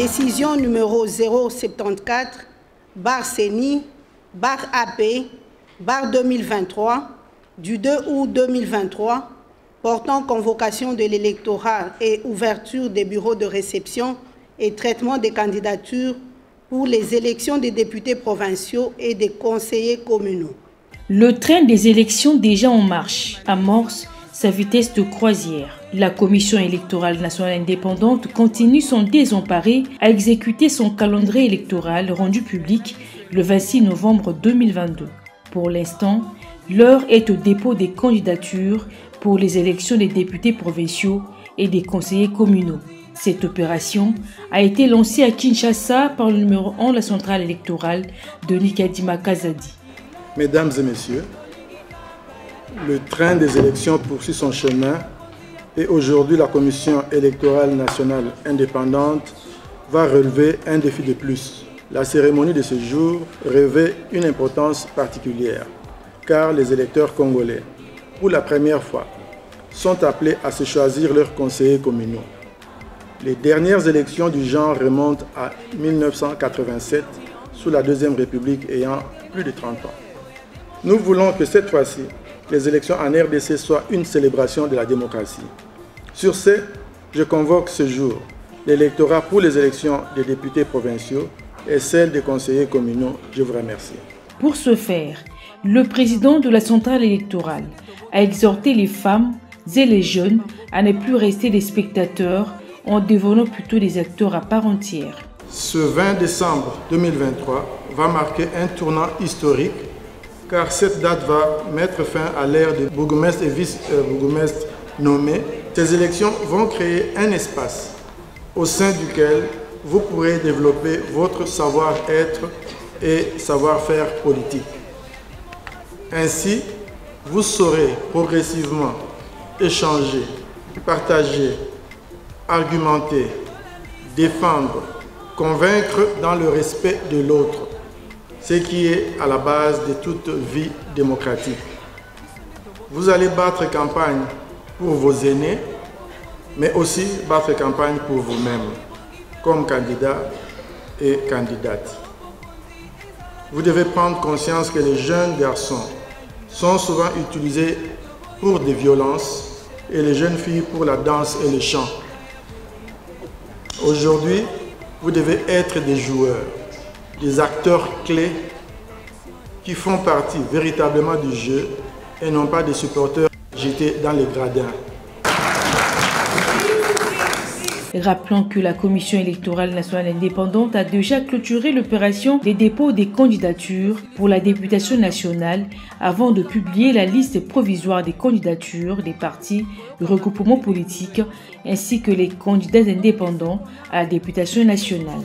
Décision numéro 074-CENI-AP-2023 du 2 août 2023 portant convocation de l'électorat et ouverture des bureaux de réception et traitement des candidatures pour les élections des députés provinciaux et des conseillers communaux. Le train des élections déjà en marche amorce sa vitesse de croisière. La Commission électorale nationale indépendante continue son désemparé à exécuter son calendrier électoral rendu public le 26 novembre 2022. Pour l'instant, l'heure est au dépôt des candidatures pour les élections des députés provinciaux et des conseillers communaux. Cette opération a été lancée à Kinshasa par le numéro 1 de la centrale électorale, Denis Kadima Kazadi. Mesdames et messieurs, le train des élections poursuit son chemin et aujourd'hui la Commission électorale nationale indépendante va relever un défi de plus. La cérémonie de ce jour revêt une importance particulière car les électeurs congolais, pour la première fois, sont appelés à se choisir leurs conseillers communaux. Les dernières élections du genre remontent à 1987 sous la Deuxième République ayant plus de 30 ans. Nous voulons que cette fois-ci, les élections en RDC soient une célébration de la démocratie. Sur ce, je convoque ce jour l'électorat pour les élections des députés provinciaux et celles des conseillers communaux. Je vous remercie. Pour ce faire, le président de la centrale électorale a exhorté les femmes et les jeunes à ne plus rester des spectateurs en devenant plutôt des acteurs à part entière. Ce 20 décembre 2023 va marquer un tournant historique car cette date va mettre fin à l'ère de bourgmestres et vice-bourgmestres nommés. Ces élections vont créer un espace au sein duquel vous pourrez développer votre savoir-être et savoir-faire politique. Ainsi, vous saurez progressivement échanger, partager, argumenter, défendre, convaincre dans le respect de l'autre, ce qui est à la base de toute vie démocratique. Vous allez battre campagne pour vos aînés, mais aussi battre campagne pour vous-même, comme candidat et candidate. Vous devez prendre conscience que les jeunes garçons sont souvent utilisés pour des violences et les jeunes filles pour la danse et le chant. Aujourd'hui, vous devez être des joueurs, des acteurs clés qui font partie véritablement du jeu et non pas des supporters jetés dans les gradins. Rappelons que la Commission électorale nationale indépendante a déjà clôturé l'opération des dépôts des candidatures pour la députation nationale avant de publier la liste provisoire des candidatures des partis, regroupements politiques ainsi que les candidats indépendants à la députation nationale.